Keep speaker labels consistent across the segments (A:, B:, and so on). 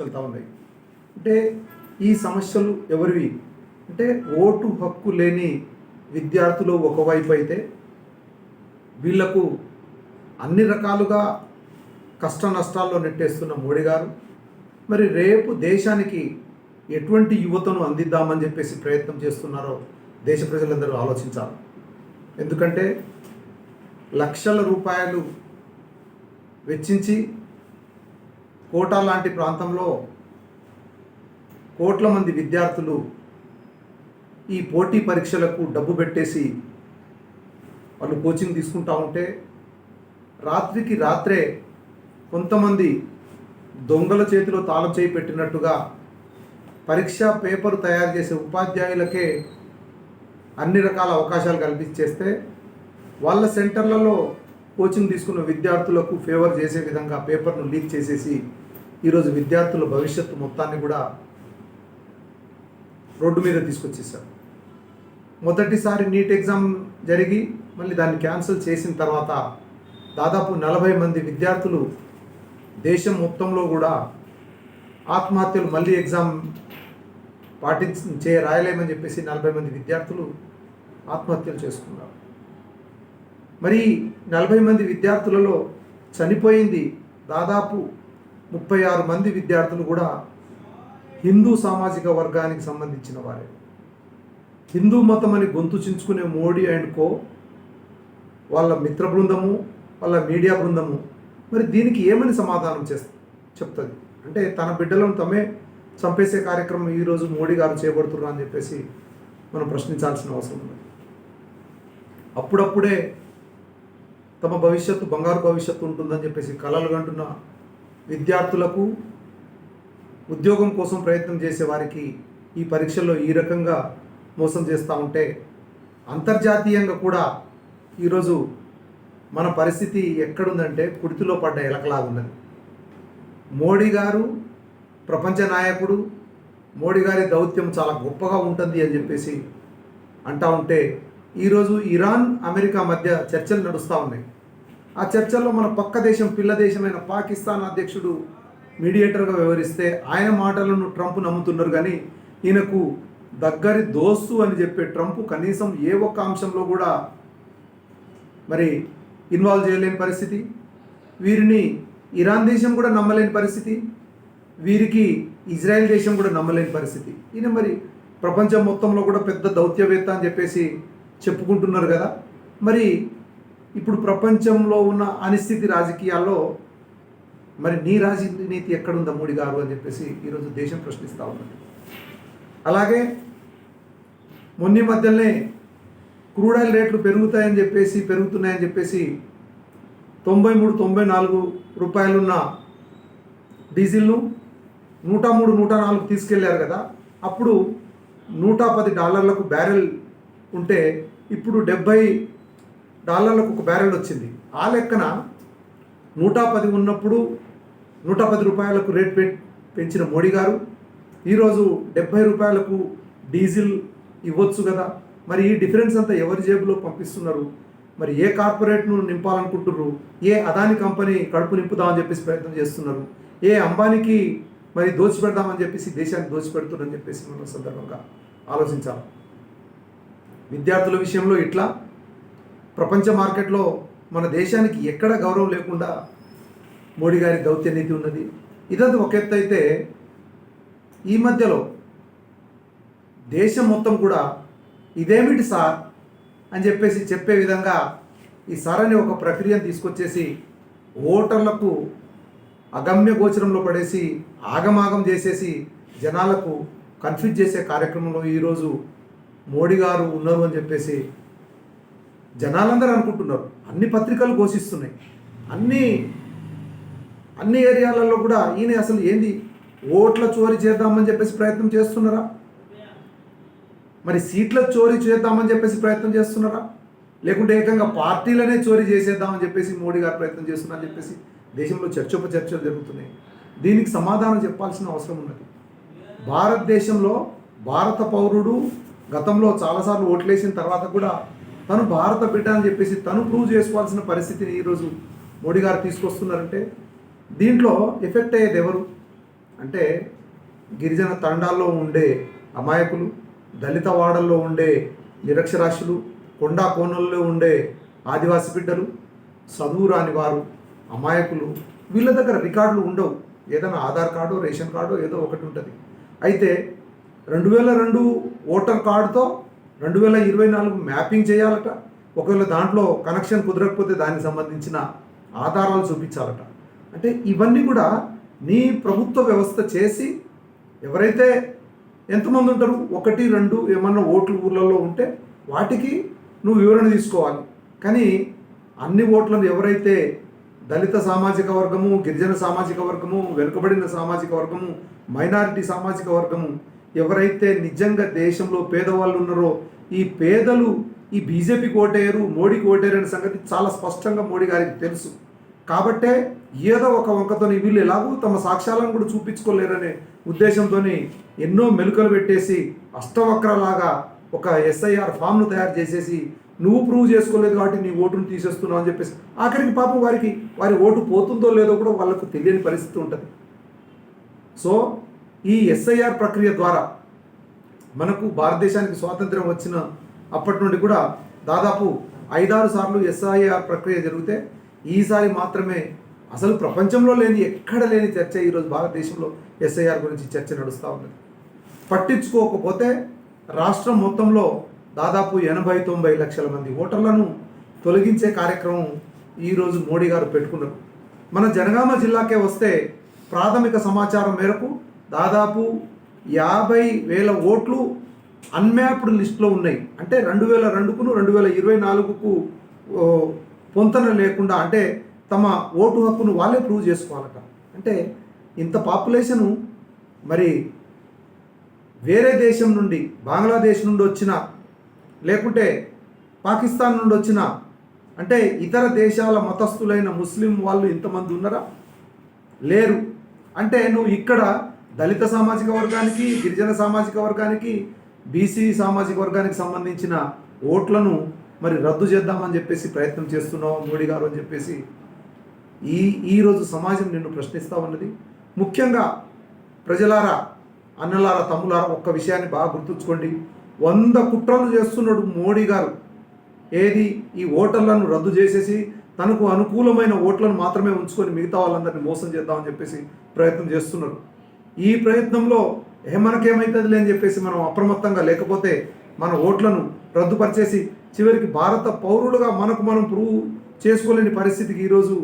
A: తీసుకెళ్తా ఉన్నాయి. అంటే ఈ సమస్యలు ఎవరివి అంటే ఓటు హక్కు లేని విద్యార్థులు ఒకవైపు అయితే వీళ్లకు అన్ని రకాలుగా కష్ట నష్టాల్లో నెట్టేస్తున్న మోడీ గారు మరి రేపు దేశానికి ఎటువంటి యువతను అందిద్దామని చెప్పేసి ప్రయత్నం చేస్తున్నారో దేశ ప్రజలందరూ ఆలోచించాలి. ఎందుకంటే లక్షల రూపాయలు వెచ్చించి కోటా లాంటి ప్రాంతంలో కోట్ల మంది విద్యార్థులు ఈ పోటీ పరీక్షలకు డబ్బు పెట్టేసి వాళ్ళు కోచింగ్ తీసుకుంటా ఉంటే రాత్రికి రాత్రే కొంతమంది దొంగల చేతిలో తాళం చేయి పెట్టినట్టుగా పరీక్ష పేపర్ తయారు చేసే ఉపాధ్యాయులకే అన్ని రకాల అవకాశాలు కల్పించేస్తే వాళ్ళ సెంటర్లలో కోచింగ్ తీసుకున్న విద్యార్థులకు ఫేవర్ చేసే విధంగా పేపర్ను లీక్ చేసేసి ఈరోజు విద్యార్థుల భవిష్యత్తు మొత్తాన్ని కూడా రోడ్డు మీద తీసుకొచ్చేసారు. మొదటిసారి నీట్ ఎగ్జామ్ జరిగి మళ్ళీ దాన్ని క్యాన్సిల్ చేసిన తర్వాత దాదాపు 40 మంది విద్యార్థులు దేశం మొత్తంలో కూడా ఆత్మహత్యలు మళ్ళీ ఎగ్జామ్ రాయలేమని చెప్పేసి 40 మంది విద్యార్థులు ఆత్మహత్యలు చేసుకున్నారు. మరి 40 మంది విద్యార్థులలో చనిపోయింది దాదాపు 36 మంది విద్యార్థులు కూడా హిందూ సామాజిక వర్గానికి సంబంధించిన వారే. హిందూ మతం అని గొంతు చించుకునే మోడీ అండ్ కో వాళ్ళ మిత్ర బృందము వాళ్ళ మీడియా బృందము మరి దీనికి ఏమని సమాధానం చెప్తుంది అంటే తన బిడ్డలను తమే చంపేసే కార్యక్రమం ఈరోజు మోడీ గారు చేపడుతున్నారు అని చెప్పేసి మనం ప్రశ్నించాల్సిన అవసరం ఉంది. అప్పుడప్పుడే తమ భవిష్యత్తు బంగారు భవిష్యత్తు ఉంటుందని చెప్పేసి కలలు కంటున్న విద్యార్థులకు ఉద్యోగం కోసం ప్రయత్నం చేసే వారికి ఈ పరీక్షల్లో ఈ రకంగా మోసం చేస్తూ ఉంటే అంతర్జాతీయంగా కూడా ఈరోజు మన పరిస్థితి ఎక్కడుందంటే కుడితిలో పడ్డ ఎలకలాగున్నది. మోడీ గారు ప్రపంచ నాయకుడు, మోడీ గారి దౌత్యం చాలా గొప్పగా ఉంటుంది అని చెప్పేసి అంటూ ఉంటే ఈరోజు ఇరాన్ అమెరికా మధ్య చర్చలు నడుస్తూ ఉన్నాయి. ఆ చర్చల్లో మన పక్క దేశం పిల్ల దేశమైన పాకిస్తాన్ అధ్యక్షుడు మీడియేటర్గా వ్యవహరిస్తే ఆయన మాటలను ట్రంప్ నమ్ముతున్నారు. కానీ ఈయనకు దగ్గరి దోస్తు అని చెప్పే ట్రంప్ కనీసం ఏ ఒక్క అంశంలో కూడా మరి ఇన్వాల్వ్ చేయలేని పరిస్థితి, వీరిని ఇరాన్ దేశం కూడా నమ్మలేని పరిస్థితి, వీరికి ఇజ్రాయెల్ దేశం కూడా నమ్మలేని పరిస్థితి. ఈయన మరి ప్రపంచం మొత్తంలో కూడా పెద్ద దౌత్యవేత్త అని చెప్పేసి చెప్పుకుంటున్నారు కదా. మరి ఇప్పుడు ప్రపంచంలో ఉన్న అనిశ్చితి రాజకీయాల్లో మరి నీ రాజనీతి ఎక్కడుందా మోడీ గారు అని చెప్పేసి ఈరోజు దేశం ప్రశ్నిస్తూ ఉన్నది. అలాగే మొన్న మధ్యలోనే క్రూడ్ ఆయిల్ రేట్లు పెరుగుతున్నాయని చెప్పేసి 93-94 రూపాయలున్న డీజిల్ను 103-104 తీసుకెళ్లారు కదా. అప్పుడు $110 బ్యారెల్ ఉంటే ఇప్పుడు $70 ఒక బ్యారెల్ వచ్చింది. ఆ లెక్కన 110 ఉన్నప్పుడు 110 రూపాయలకు రేట్ పెంచిన మోడీ గారు ఈరోజు 70 రూపాయలకు డీజిల్ ఇవ్వచ్చు కదా. మరి ఈ డిఫరెన్స్ అంతా ఎవరి జేబులో పంపిస్తున్నారు? మరి ఏ కార్పొరేట్ను నింపాలనుకుంటున్నారు? ఏ అదాని కంపెనీ కడుపు నింపుదామని చెప్పేసి ప్రయత్నం చేస్తున్నారు? ఏ అంబానీకి మరి దోచిపెడదామని చెప్పేసి దేశాన్ని దోచిపెడుతున్నారని చెప్పేసి మనం సందర్భంగా ఆలోచించాలి. విద్యార్థుల విషయంలో ఇట్లా ప్రపంచ మార్కెట్లో మన దేశానికి ఎక్కడ గౌరవం లేకుండా మోడీ గారి దౌత్య నీతి ఉన్నది. ఇదంతా ఒక ఎత్తు అయితే ఈ మధ్యలో దేశం మొత్తం కూడా ఇదేమిటి సార్ అని చెప్పేసి చెప్పే విధంగా ఈ సార్ అనే ఒక ప్రక్రియను తీసుకొచ్చేసి ఓటర్లకు అగమ్య గోచరంలో పడేసి ఆగమాగం చేసేసి జనాలకు కన్ఫ్యూజ్ చేసే కార్యక్రమంలో ఈరోజు మోడీ గారు ఉన్నారు అని చెప్పేసి జనాలందరూ అనుకుంటున్నారు. అన్ని పత్రికలు ఘోషిస్తున్నాయి. అన్ని ఏరియాలలో కూడా ఈయన అసలు ఏంది ఓట్ల చోరీ చేద్దామని చెప్పేసి ప్రయత్నం చేస్తున్నారా? మరి సీట్ల చోరీ చేద్దామని చెప్పేసి ప్రయత్నం చేస్తున్నారా? లేకుంటే ఏకంగా పార్టీలనే చోరీ చేసేద్దామని చెప్పేసి మోడీ గారు ప్రయత్నం చేస్తున్నారని చెప్పేసి దేశంలో చర్చోపచర్చలు జరుగుతున్నాయి. దీనికి సమాధానం చెప్పాల్సిన అవసరం ఉన్నది. భారతదేశంలో భారత పౌరుడు గతంలో చాలాసార్లు ఓట్లేసిన తర్వాత కూడా తను భారత బిడ్డ అని చెప్పేసి తను ప్రూవ్ చేసుకోవాల్సిన పరిస్థితిని ఈరోజు మోడీ గారు తీసుకొస్తున్నారంటే దీంట్లో ఎఫెక్ట్ అయ్యేది ఎవరు అంటే గిరిజన తండాల్లో ఉండే అమాయకులు, దళిత వాడల్లో ఉండే నిరక్షరాస్యులు, కొండా కోనల్లో ఉండే ఆదివాసి బిడ్డలు, చదువు రాని వారు, అమాయకులు, వీళ్ళ దగ్గర రికార్డులు ఉండవు. ఏదైనా ఆధార్ కార్డు, రేషన్ కార్డు ఏదో ఒకటి ఉంటుంది. అయితే 2002 ఓటర్ కార్డుతో 2024 మ్యాపింగ్ చేయాలట. ఒకవేళ దాంట్లో కనెక్షన్ కుదరకపోతే దానికి సంబంధించిన ఆధారాలు చూపించాలట. అంటే ఇవన్నీ కూడా నీ ప్రభుత్వ వ్యవస్థ చేసి, ఎవరైతే ఎంతమంది ఉంటారు, 1, 2 ఏమన్నా ఓట్లు ఊర్లలో ఉంటే వాటికి నువ్వు వివరణ తీసుకోవాలి. కానీ అన్ని ఓట్లను ఎవరైతే దళిత సామాజిక వర్గము, గిరిజన సామాజిక వర్గము, వెనుకబడిన సామాజిక వర్గము, మైనారిటీ సామాజిక వర్గము ఎవరైతే నిజంగా దేశంలో పేదవాళ్ళు ఉన్నారో, ఈ పేదలు ఈ బీజేపీకి ఓటేయరు, మోడీకి ఓటేయరు అనే సంగతి చాలా స్పష్టంగా మోడీ గారికి తెలుసు. కాబట్టే ఏదో ఒక వంకతో వీళ్ళు ఎలాగూ తమ సాక్ష్యాలను కూడా చూపించుకోలేరనే ఉద్దేశంతో ఎన్నో మెలుకలు పెట్టేసి అష్టవక్రలాగా ఒక ఎస్ఐఆర్ ఫామ్ను తయారు చేసేసి, నువ్వు ప్రూవ్ చేసుకోలేదు కాబట్టి నీ ఓటును తీసేస్తున్నావు అని చెప్పేసి ఆఖరికి పాపం వారి ఓటు పోతుందో లేదో కూడా వాళ్ళకు తెలియని పరిస్థితి ఉంటుంది. సో ఈ ఎస్ఐఆర్ ప్రక్రియ ద్వారా మనకు భారతదేశానికి స్వాతంత్రం వచ్చిన అప్పటి నుండి కూడా దాదాపు 5-6 సార్లు ఎస్ఐఆర్ ప్రక్రియ జరిగితే ఈసారి మాత్రమే అసలు ప్రపంచంలో లేని, ఎక్కడ లేని చర్చ ఈరోజు భారతదేశంలో ఎస్ఐఆర్ గురించి చర్చ నడుస్తూ ఉన్నది. పట్టించుకోకపోతే రాష్ట్రం మొత్తంలో దాదాపు 80-90 లక్షల మంది ఓటర్లను తొలగించే కార్యక్రమం ఈరోజు మోడీ గారు పెట్టుకున్నారు. మన జనగామ జిల్లాకే వస్తే ప్రాథమిక సమాచారం మేరకు దాదాపు 50,000 ఓట్లు అన్మ్యాప్డ్ లిస్టులో ఉన్నాయి. అంటే 2002కు 2024కు పొంతన లేకుండా, అంటే తమ ఓటు హక్కును వాళ్ళే ప్రూవ్ చేసుకోవాలట. అంటే ఇంత పాపులేషను మరి వేరే దేశం నుండి, బంగ్లాదేశ్ నుండి వచ్చిన, లేకుంటే పాకిస్తాన్ నుండి వచ్చిన, అంటే ఇతర దేశాల మతస్థులైన ముస్లిం వాళ్ళు ఇంతమంది ఉన్నారా? లేరు. అంటే నువ్వు ఇక్కడ దళిత సామాజిక వర్గానికి, గిరిజన సామాజిక వర్గానికి, బీసీ సామాజిక వర్గానికి సంబంధించిన ఓట్లను మరి రద్దు చేద్దామని చెప్పేసి ప్రయత్నం చేస్తున్నావు మోడీ గారు అని చెప్పేసి ఈరోజు సమాజం నిన్ను ప్రశ్నిస్తూ ఉన్నది. ముఖ్యంగా ప్రజలారా, అన్నలారా, తమ్ములారా, ఒక్క విషయాన్ని బాగా గుర్తుంచుకోండి. 100 కుట్రలు చేస్తున్నాడు మోడీ గారు. ఏది? ఈ ఓటర్లను రద్దు చేసేసి తనకు అనుకూలమైన ఓట్లను మాత్రమే ఉంచుకొని మిగతా వాళ్ళందరినీ మోసం చేద్దామని చెప్పేసి ప్రయత్నం చేస్తున్నారు. ఈ ప్రయత్నంలో మనకేమవుతుంది అని చెప్పేసి మనం అప్రమత్తంగా లేకపోతే మన ఓట్లను రద్దుపరిచేసి చివరికి భారత పౌరులుగా మనకు మనం ప్రూవ్ చేసుకోలేని పరిస్థితికి ఈరోజు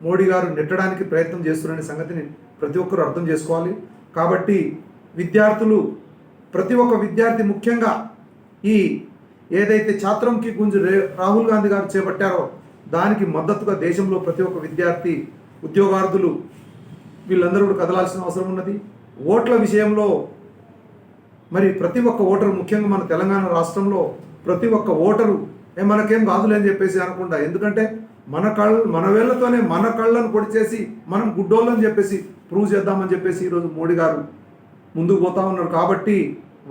A: మోడీ గారు నెట్టడానికి ప్రయత్నం చేస్తున్నారనే సంగతిని ప్రతి ఒక్కరూ అర్థం చేసుకోవాలి. కాబట్టి విద్యార్థులు, ప్రతి ఒక్క విద్యార్థి, ముఖ్యంగా ఈ ఏదైతే ఛాత్రం కి గుంజ్ రాహుల్ గాంధీ గారు చేపట్టారో దానికి మద్దతుగా దేశంలో ప్రతి ఒక్క విద్యార్థి, ఉద్యోగార్థులు వీళ్ళందరూ కూడా కదలాల్సిన అవసరం ఉన్నది. ఓట్ల విషయంలో మరి ప్రతి ఒక్క ఓటరు, ముఖ్యంగా మన తెలంగాణ రాష్ట్రంలో ప్రతి ఒక్క ఓటరు మనకేం కాదులే అని చెప్పేసి అనకుండా, ఎందుకంటే మన వేళ్లతోనే మన కళ్ళను పొడిచేసి మనం గుడ్డోళ్ళని చెప్పేసి ప్రూవ్ చేద్దామని చెప్పేసి ఈరోజు మోడీ గారు ముందుకు పోతా ఉన్నారు. కాబట్టి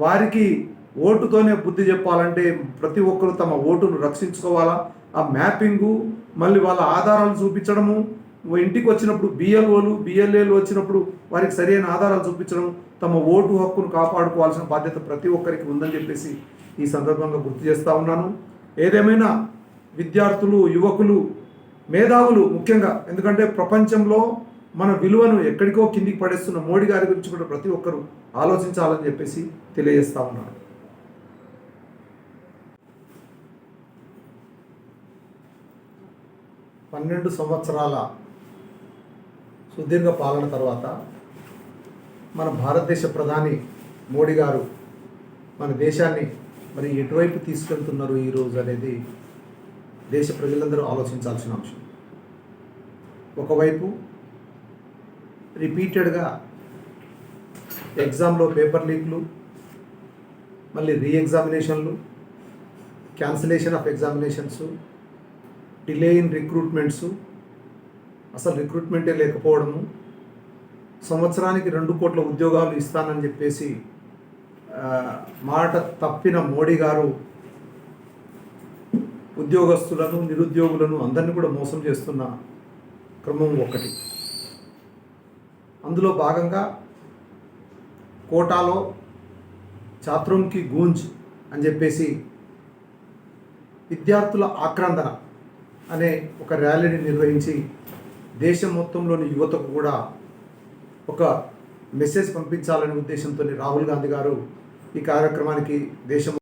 A: వారికి ఓటుతోనే బుద్ధి చెప్పాలంటే ప్రతి ఒక్కరు తమ ఓటును రక్షించుకోవాలా. ఆ మ్యాపింగు, మళ్ళీ వాళ్ళ ఆధారాలు చూపించడము, ఇంటికి వచ్చినప్పుడు బిఎల్ఓలు బిఎల్ఏలు వచ్చినప్పుడు వారికి సరైన ఆధారాలు చూపించడం, తమ ఓటు హక్కును కాపాడుకోవాల్సిన బాధ్యత ప్రతి ఒక్కరికి ఉందని చెప్పేసి ఈ సందర్భంగా గుర్తు చేస్తూ ఉన్నాను. ఏదేమైనా విద్యార్థులు, యువకులు, మేధావులు ముఖ్యంగా, ఎందుకంటే ప్రపంచంలో మన విలువను ఎక్కడికో కిందికి పడేస్తున్న మోడీ గారి గురించి కూడా ప్రతి ఒక్కరూ ఆలోచించాలని చెప్పేసి తెలియజేస్తూ ఉన్నాను. పన్నెండు సంవత్సరాల సుదీర్ఘ పాలన తర్వాత మన భారతదేశ ప్రధాని మోడీ గారు మన దేశాన్ని మరి ఎటువైపు తీసుకెళ్తున్నారు ఈరోజు అనేది దేశ ప్రజలందరూ ఆలోచించాల్సిన అంశం. ఒకవైపు రిపీటెడ్గా ఎగ్జామ్లో పేపర్ లీక్లు, మళ్ళీ రీఎగ్జామినేషన్లు, cancellation of examinations, delay in recruitments, అసలు రిక్రూట్మెంటే లేకపోవడము, సంవత్సరానికి 2 కోట్ల ఉద్యోగాలు ఇస్తానని చెప్పేసి మాట తప్పిన మోడీ గారు ఉద్యోగస్తులను, నిరుద్యోగులను అందరినీ కూడా మోసం చేస్తున్న క్రమం ఒకటి. అందులో భాగంగా కోటాలో ఛాత్రోంకి గూంజ్ అని చెప్పేసి విద్యార్థుల ఆక్రందన అనే ఒక ర్యాలీని నిర్వహించి దేశం మొత్తంలోని యువతకు కూడా ఒక మెసేజ్ పంపించాలనే ఉద్దేశంతో రాహుల్ గాంధీ గారు ఈ కార్యక్రమానికి దేశం